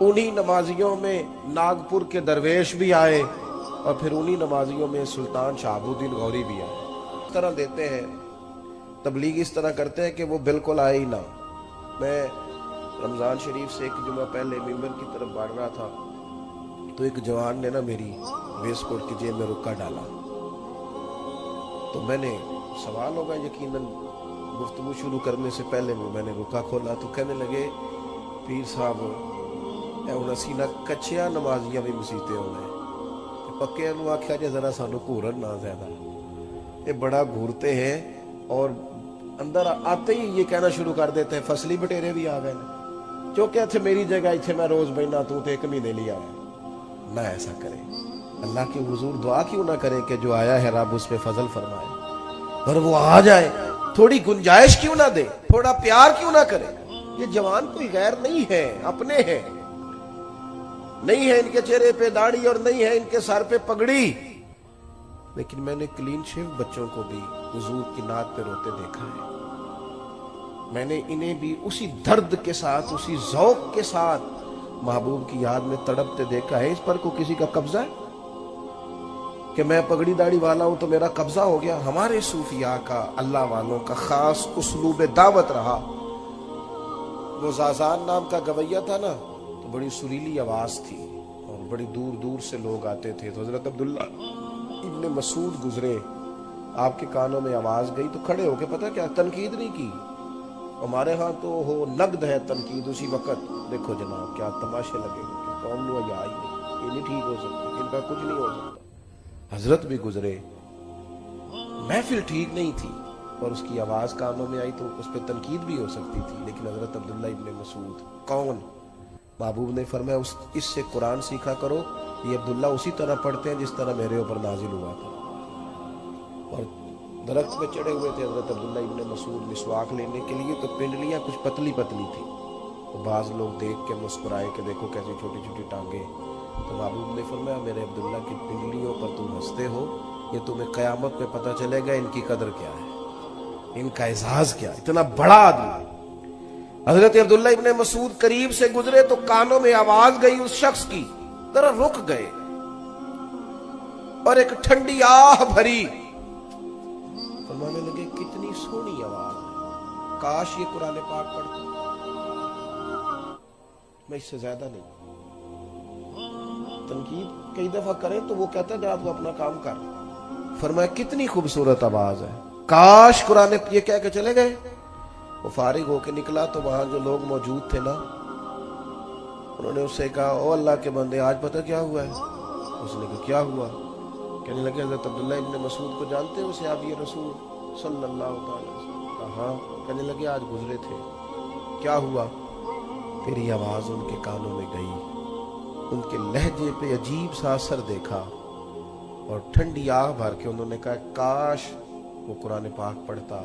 انہی نمازیوں میں ناگپور کے درویش بھی آئے اور پھر انہی نمازیوں میں سلطان شہاب الدین غوری بھی آئے. اس طرح دیتے ہیں تبلیغ، اس طرح کرتے ہیں کہ وہ بالکل آئے ہی نہ. میں رمضان شریف سے ایک جمعہ پہلے ممبر کی طرف بڑھ رہا تھا تو ایک جوان نے نا میری ویسٹ کوٹ کی جیب میں رکا ڈالا. تو میں نے سوال ہوگا یقیناً گفتگو شروع کرنے سے پہلے میں نے رکا کھولا تو کہنے لگے پیر صاحب انہیں سینہ کچھیاں نمازیاں بھی مسیتے ہوئے پکے انہوں آکھیا جے ذرا سانو گھورن نہ زیادہ. یہ بڑا گھورتے ہیں اور اندر آتے ہی یہ کہنا شروع کر دیتے ہیں فصلی بٹیرے بھی آ گئے جو کہ اتھے میری جگہ اتھے میں روز بہنا تو ایک مہینے لیا ہے. نہ ایسا کرے. اللہ کے حضور دعا کیوں نہ کرے کہ جو آیا ہے رب اس پہ فضل فرمائے اور وہ آ جائے. تھوڑی گنجائش کیوں نہ دے، تھوڑا پیار کیوں نہ کرے. یہ جوان کوئی غیر نہیں ہے، اپنے ہیں. نہیں ہے ان کے چہرے پہ داڑھی اور نہیں ہے ان کے سر پہ پگڑی، لیکن میں نے کلین شیو بچوں کو بھی حضور کی نعت پہ روتے دیکھا ہے. میں نے انہیں بھی اسی درد کے ساتھ، اسی ذوق کے ساتھ محبوب کی یاد میں تڑپتے دیکھا ہے. اس پر کو کسی کا قبضہ ہے کہ میں پگڑی داڑھی والا ہوں تو میرا قبضہ ہو گیا؟ ہمارے صوفیاء کا، اللہ والوں کا خاص اسلوب دعوت رہا. وہ زازان نام کا گویہ تھا نا، تو بڑی سریلی آواز تھی اور بڑی دور دور سے لوگ آتے تھے. تو حضرت عبداللہ ابن مسعود گزرے، آپ کے کانوں میں آواز گئی تو کھڑے ہو کے پتہ کیا تنقید نہیں کی. ہمارے ہاں تو ہو نقد ہے تنقید اسی وقت. دیکھو جناب کیا تماشے لگے گا، قوم نے یہ آئی نہیں، یہ نہیں ٹھیک ہو سکتا، ان کا کچھ نہیں ہو سکتا. حضرت بھی گزرے، محفل ٹھیک نہیں تھی اور اس کی آواز کانوں میں آئی تو اس پہ تنقید بھی ہو سکتی تھی. لیکن حضرت عبداللہ ابن مسعود کون؟ محبوب نے فرمایا اس سے قرآن سیکھا کرو. یہ عبداللہ اسی طرح پڑھتے ہیں جس طرح میرے اوپر نازل ہوا تھا. اور درخت پہ چڑھے ہوئے تھے حضرت عبداللہ ابن مسعود مسواک لینے کے لیے، تو پنڈلیاں کچھ پتلی پتلی تھی. تو بعض لوگ دیکھ کے مسکرائے کہ دیکھو کیسی چھوٹی چھوٹی ٹانگیں. تو محبوب نے فرمایا میرے عبداللہ کی پنڈلیوں پر تم ہنستے ہو، یہ تمہیں قیامت میں پتہ چلے گا ان کی قدر کیا ہے، ان کا اعزاز کیا ہے. اتنا بڑا آدمی. حضرت عبداللہ ابن مسعود قریب سے گزرے تو کانوں میں آواز گئی اس شخص کی، ذرا رک گئے اور ایک ٹھنڈی آہ بھری. فرمانے لگے کتنی سونی آواز ہے، کاش یہ قرآن پاک پڑھتا. میں اس سے زیادہ نہیں. تنقید کئی دفعہ کریں تو وہ کہتا ہے جا تو اپنا کام کر. فرمایا کتنی خوبصورت آواز ہے، کاش قرآن. یہ کہہ کے چلے گئے. وہ فارغ ہو کے نکلا تو وہاں جو لوگ موجود تھے نا، انہوں نے اس سے کہا او اللہ کے بندے آج پتہ کیا ہوا ہے؟ اس نے کہا کیا ہوا؟ کہنے لگے حضرت عبداللہ ابن مسعود کو جانتے ہو صحابی رسول صلی اللہ علیہ وسلم؟ کہا ہاں. کہنے لگے آج گزرے تھے، کیا ہوا؟ تیری آواز ان کے کانوں میں گئی، ان کے لہجے پہ عجیب سا اثر دیکھا اور ٹھنڈی آہ بھر کے انہوں نے کہا کاش وہ قرآن پاک پڑھتا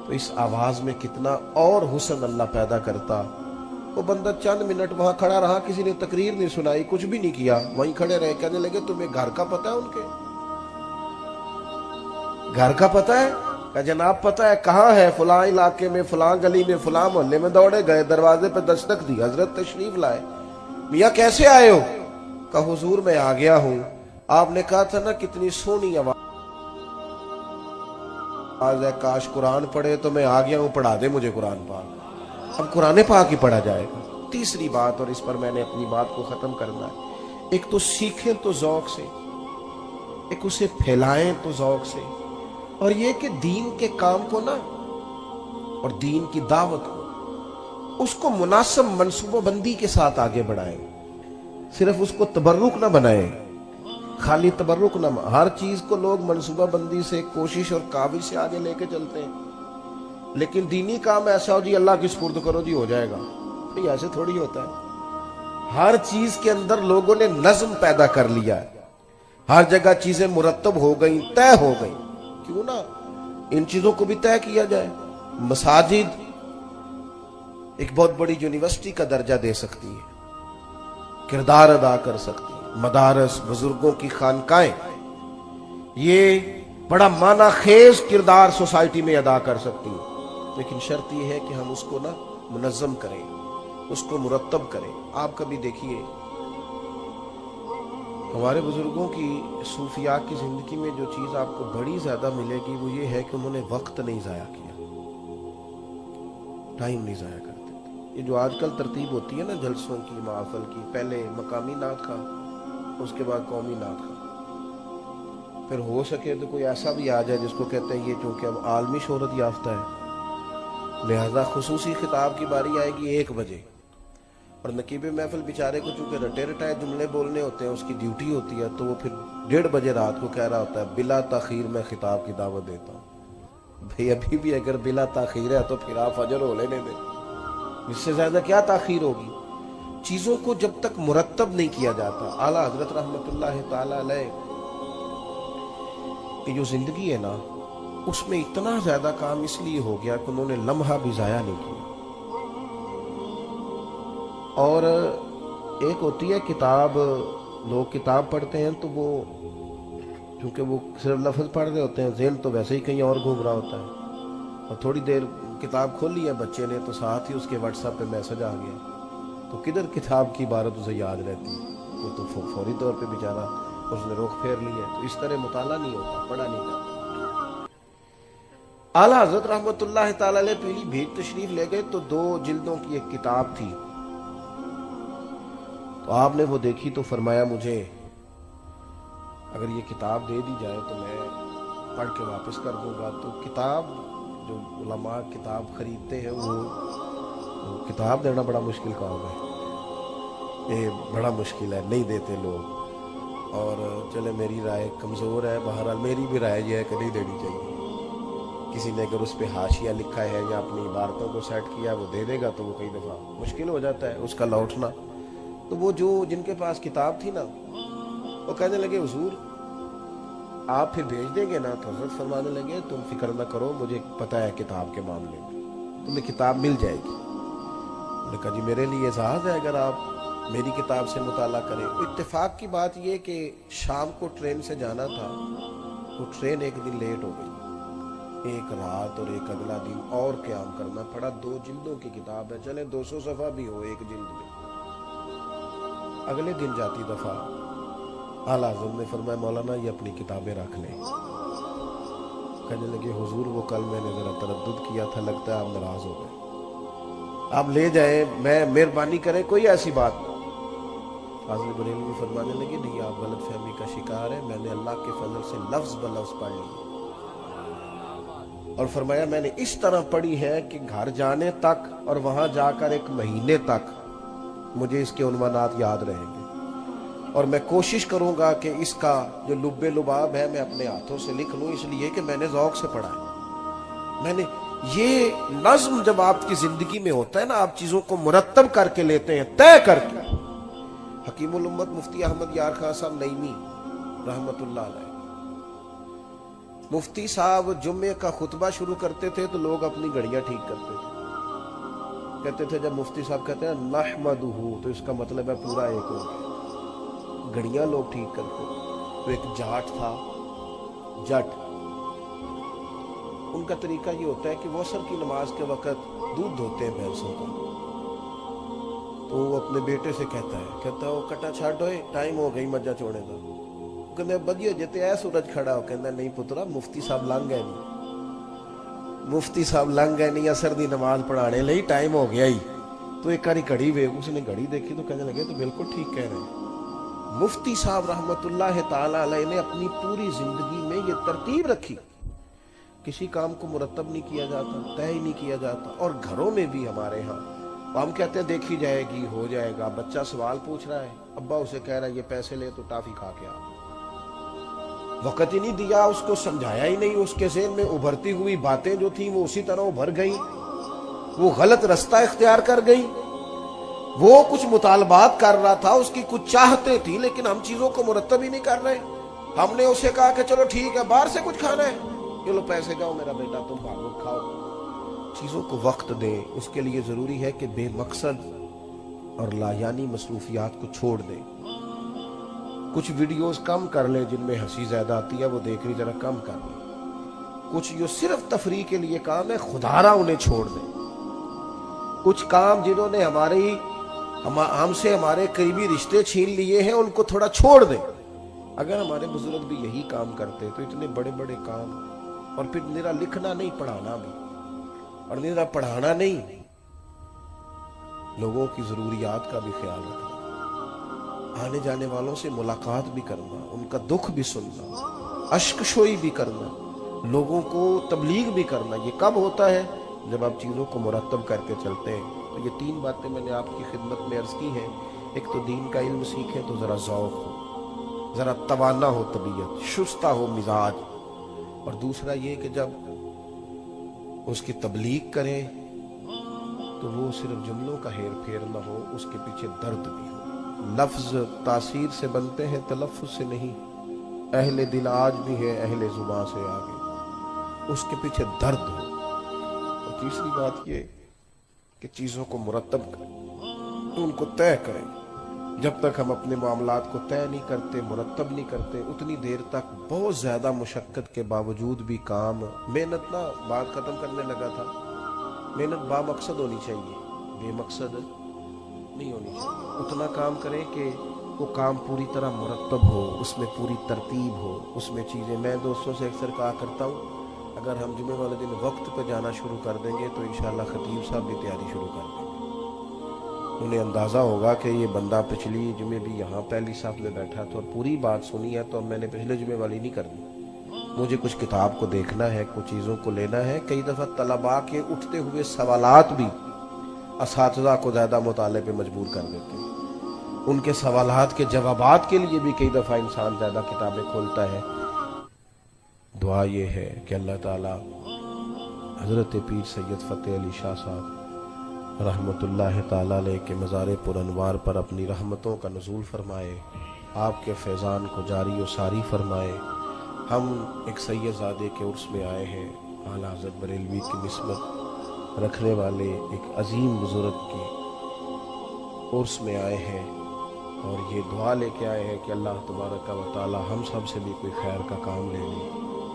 تو اس آواز میں کتنا اور حسن اللہ پیدا کرتا. وہ بندہ چند منٹ وہاں کھڑا رہا، کسی نے تقریر نہیں سنائی، کچھ بھی نہیں کیا، وہیں کھڑے رہے. کہنے لگے تمہیں گھر کا پتہ ہے؟ ان کے گھر کا پتہ ہے؟ کہ جناب پتہ ہے. کہاں ہے؟ فلاں علاقے میں، فلاں گلی میں، فلاں محلے میں. دوڑے گئے، دروازے پہ دستک دی، حضرت تشریف لائے. میاں کیسے آئے ہو؟ کہا حضور میں آ گیا ہوں، آپ نے کہا تھا نا کتنی سونی آواز ہے، کاش قرآن پڑھے تو میں آ گیا ہوں، پڑھا دے مجھے قرآن پاک. اب قرآن پاک ہی پڑھا جائے گا. تیسری بات، اور اس پر میں نے اپنی بات کو ختم کرنا ہے، ایک تو سیکھیں تو ذوق سے، ایک اسے پھیلائیں تو ذوق سے، اور یہ کہ دین کے کام کو نا اور دین کی دعوت کو اس کو مناسب منصوبہ بندی کے ساتھ آگے بڑھائیں. صرف اس کو تبرک نہ بنائیں، خالی تبرک نہ. ہر چیز کو لوگ منصوبہ بندی سے، کوشش اور قابل سے آگے لے کے چلتے ہیں، لیکن دینی کام ایسا ہو جی اللہ کی سپرد کرو جی ہو جائے گا. بھئی ایسے تھوڑی ہوتا ہے. ہر چیز کے اندر لوگوں نے نظم پیدا کر لیا ہے، ہر جگہ چیزیں مرتب ہو گئیں، طے ہو گئیں. کیوں نہ ان چیزوں کو بھی طے کیا جائے. مساجد ایک بہت بڑی یونیورسٹی کا درجہ دے سکتی ہے، کردار ادا کر سکتی ہے. مدارس، بزرگوں کی خانقاہیں یہ بڑا معنی خیز کردار سوسائٹی میں ادا کر سکتی ہیں، لیکن شرط یہ ہے کہ ہم اس کو نا منظم کریں، اس کو مرتب کریں. آپ کبھی دیکھیے ہمارے بزرگوں کی صوفیاء کی زندگی میں جو چیز آپ کو بڑی زیادہ ملے گی وہ یہ ہے کہ انہوں نے وقت نہیں ضائع کیا, ٹائم نہیں ضائع کرتے. یہ جو آج کل ترتیب ہوتی ہے نا جلسوں کی, محافل کی, پہلے مقامی نعت خواں, اس کے بعد قومی نعت خواں, پھر ہو سکے تو کوئی ایسا بھی آ جائے جس کو کہتے ہیں یہ چونکہ اب عالمی شہرت یافتہ ہے لہذا خصوصی خطاب کی باری آئے گی 1 بجے, اور نقیب محفل بیچارے کو چونکہ رٹے رٹائے جملے بولنے ہوتے ہیں, اس کی ڈیوٹی ہوتی ہے, تو وہ پھر 1:30 بجے رات کو کہہ رہا ہوتا ہے بلا تاخیر میں خطاب کی دعوت دیتا ہوں. بھئی ابھی بھی اگر بلا تاخیر ہے تو پھر آپ فجر ہو لینے دیں, اس سے زیادہ کیا تاخیر ہوگی. چیزوں کو جب تک مرتب نہیں کیا جاتا. اعلیٰ حضرت رحمت اللہ تعالی علیہ کی جو زندگی ہے نا اس میں اتنا زیادہ کام اس لیے ہو گیا کہ انہوں نے لمحہ بھی ضائع نہیں کیا. اور ایک ہوتی ہے کتاب, لوگ کتاب پڑھتے ہیں تو وہ چونکہ وہ صرف لفظ پڑھ رہے ہوتے ہیں, ذہن تو ویسے ہی کہیں اور گھوم رہا ہوتا ہے, اور تھوڑی دیر کتاب کھولی ہے بچے نے تو ساتھ ہی اس کے واٹس ایپ پہ میسج آ گیا, تو کدھر کتاب کی عبارت اسے یاد رہتی ہے, وہ تو فوری طور پہ بیچارہ اس نے رخ پھیر لی ہے. تو اس طرح مطالعہ نہیں ہوتا, پڑھا نہیں جاتا. اعلیٰ حضرت رحمت اللہ تعالی علیہ پیلی بھیت تشریف لے گئے تو 2 جلدوں کی ایک کتاب تھی, تو آپ نے وہ دیکھی تو فرمایا مجھے اگر یہ کتاب دے دی جائے تو میں پڑھ کے واپس کر دوں گا. تو کتاب جو علماء کتاب خریدتے ہیں وہ کتاب دینا بڑا مشکل کام ہے, یہ بڑا مشکل ہے, نہیں دیتے لوگ. اور چلے میری رائے کمزور ہے, بہرحال میری بھی رائے یہ ہے کہ نہیں دینی چاہیے. کسی نے اگر اس پہ حاشیہ لکھا ہے یا اپنی عبارتوں کو سیٹ کیا وہ دے دے گا تو وہ کئی دفعہ مشکل ہو جاتا ہے اس کا لوٹنا. تو وہ جو جن کے پاس کتاب تھی نا وہ کہنے لگے حضور آپ پھر بھیج دیں گے نا, تو حضرت فرمانے لگے تم فکر نہ کرو, مجھے پتہ ہے کتاب کے معاملے میں تمہیں کتاب مل جائے گی. انہوں نے کہا جی میرے لیے اعزاز ہے اگر آپ میری کتاب سے مطالعہ کریں. اتفاق کی بات یہ کہ شام کو ٹرین سے جانا تھا, وہ ٹرین ایک دن لیٹ ہو گئی, ایک رات اور ایک اگلا دن اور قیام کرنا پڑا. 2 جلدوں کی کتاب ہے, چلے 200 صفحہ بھی ہو ایک جلد میں. اگلے دن جاتی دفعہ اعلیٰ حضرت نے فرمایا مولانا یہ اپنی کتابیں رکھ لیں. کہنے لگے حضور وہ کل میں نے ذرا تردد کیا تھا, لگتا ہے آپ ناراض ہو گئے, آپ لے جائیں, میں مہربانی کریں کوئی ایسی بات. فاضل بریلوی فرمانے لگے نہیں آپ غلط فہمی کا شکار ہے, میں نے اللہ کے فضل سے لفظ بلفظ پڑھ لی, اور فرمایا میں نے اس طرح پڑھی ہے کہ گھر جانے تک اور وہاں جا کر 1 مہینے تک مجھے اس کے عنوانات یاد رہیں گے, اور میں کوشش کروں گا کہ اس کا جو لب لباب ہے میں اپنے ہاتھوں سے لکھ لوں, اس لیے کہ میں نے ذوق سے پڑھا ہے. میں نے یہ نظم جب آپ کی زندگی میں ہوتا ہے نا, آپ چیزوں کو مرتب کر کے لیتے ہیں, طے کر کے. حکیم الامت مفتی احمد یار خان صاحب نعیمی رحمت اللہ علیہ, مفتی صاحب جمعے کا خطبہ شروع کرتے تھے تو لوگ اپنی گھڑیاں ٹھیک کرتے تھے. کہتے تھے جب مفتی صاحب کہتے ہیں نحمدہ تو اس کا مطلب ہے پورا ایک ہو گیا. گھڑیاں لوگ ٹھیک کرتے. تو ایک جاٹ تھا, جٹ, ان کا طریقہ یہ ہوتا ہے کہ وہ عصر کی نماز کے وقت دودھ دھوتے ہیں بھینسوں کا. تو وہ اپنے بیٹے سے کہتا ہے وہ کٹا چھاٹ ہوئے ٹائم ہو گئی مجھا چوڑے کا. کہتے بدیو جتے اے سورج کھڑا ہو, کہتا نہیں پترا مفتی صاحب لنگ گئے نہیں, مفتی صاحب لنگ گئے نہیں, عصر دی نماز پڑھانے لئی ٹائم ہو گیا ہی. تو ایک کاری گھڑی وے, اس نے گھڑی دیکھی تو کہنے لگے تو بالکل ٹھیک کہہ رہے ہیں. مفتی صاحب رحمت اللہ تعالی علیہ نے اپنی پوری زندگی میں یہ ترتیب رکھی, کسی کام کو مرتب نہیں کیا جاتا, طے ہی نہیں کیا جاتا. اور گھروں میں بھی ہمارے ہاں ہم کہتے ہیں دیکھی جائے گی, ہو جائے گا. بچہ سوال پوچھ رہا ہے, ابا اسے کہہ رہا ہے یہ پیسے لے تو ٹافی کھا کے آ. وقت ہی نہیں دیا, اس کو سمجھایا ہی نہیں. اس کے ذہن میں ابھرتی ہوئی باتیں جو تھیں وہ اسی طرح ابھر گئیں, وہ غلط رستہ اختیار کر گئیں. وہ کچھ مطالبات کر رہا تھا, اس کی کچھ چاہتے تھی, لیکن ہم چیزوں کو مرتب ہی نہیں کر رہے. ہم نے اسے کہا کہ چلو ٹھیک ہے باہر سے کچھ کھانا ہے, چلو پیسے جاؤ میرا بیٹا تم بھاگو کھاؤ. چیزوں کو وقت دیں. اس کے لیے ضروری ہے کہ بے مقصد اور لایانی مصروفیات کو چھوڑ دیں. کچھ ویڈیوز کم کر لیں جن میں ہنسی زیادہ آتی ہے, وہ دیکھنی ذرا کم کر لیں. کچھ جو صرف تفریح کے لیے کام ہے خدا را انہیں چھوڑ دیں. کچھ کام جنہوں نے ہم سے ہمارے قریبی رشتے چھین لیے ہیں ان کو تھوڑا چھوڑ دیں. اگر ہمارے بزرگ بھی یہی کام کرتے تو اتنے بڑے بڑے کام. اور پھر میرا لکھنا نہیں پڑھانا بھی, اور میرا پڑھانا نہیں, لوگوں کی ضروریات کا بھی خیال رکھنا, آنے جانے والوں سے ملاقات بھی کرنا, ان کا دکھ بھی سننا, اشک شوئی بھی کرنا, لوگوں کو تبلیغ بھی کرنا. یہ کب ہوتا ہے؟ جب آپ چیزوں کو مرتب کر کے چلتے ہیں. تو یہ 3 باتیں میں نے آپ کی خدمت میں عرض کی ہیں. ایک تو دین کا علم سیکھیں تو ذرا ذوق ہو, ذرا توانا ہو طبیعت, شستہ ہو مزاج. اور دوسرا یہ کہ جب اس کی تبلیغ کریں تو وہ صرف جملوں کا ہیر پھیر نہ ہو, اس کے پیچھے درد بھی ہو. لفظ تاثیر سے بنتے ہیں, تلفظ سے نہیں. اہل دل آج بھی ہے اہل زباں سے آگے, اس کے پیچھے درد ہو. اور تیسری بات یہ کہ چیزوں کو مرتب کریں, ان کو طے کریں. جب تک ہم اپنے معاملات کو طے نہیں کرتے, مرتب نہیں کرتے, اتنی دیر تک بہت زیادہ مشقت کے باوجود بھی کام, محنت نہ بات ختم کرنے لگا تھا, محنت با مقصد ہونی چاہیے, بے مقصد نہیں ہونی چاہیے. اتنا کام کریں کہ وہ کام پوری طرح مرتب ہو, اس میں پوری ترتیب ہو, اس میں چیزیں. میں دوستوں سے اکثر کہا کرتا ہوں, اگر ہم جمعے والے دن وقت پہ جانا شروع کر دیں گے تو انشاءاللہ خطیب صاحب بھی تیاری شروع کر دیں گے. انہیں اندازہ ہوگا کہ یہ بندہ پچھلی جمعے بھی یہاں پہلی صف میں بیٹھا تھا اور پوری بات سنی ہے, تو میں نے پچھلے جمعے والی نہیں کرنی. مجھے کچھ کتاب کو دیکھنا ہے, کچھ چیزوں کو لینا ہے. کئی دفعہ طلباء کے اٹھتے ہوئے سوالات بھی اساتذہ کو زیادہ مطالعے پہ مجبور کر دیتے ہیں. ان کے سوالات کے جوابات کے لیے بھی کئی دفعہ انسان زیادہ کتابیں کھولتا ہے. دعا یہ ہے کہ اللہ تعالی حضرت پیر سید فتح علی شاہ صاحب رحمت اللہ تعالی علیہ کے مزار پر انوار پر اپنی رحمتوں کا نزول فرمائے, آپ کے فیضان کو جاری و ساری فرمائے. ہم ایک سید زادے کے عرس میں آئے ہیں, اعلیٰ حضرت بریلوی کی نسبت رکھنے والے ایک عظیم بزرگ کے عرس میں آئے ہیں, اور یہ دعا لے کے آئے ہیں کہ اللہ تبارک و تعالی ہم سب سے بھی کوئی خیر کا کام لے لے,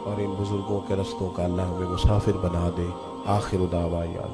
اور ان بزرگوں کے رستوں کا اللہ ہمیں مسافر بنا دے. آخر دعوانا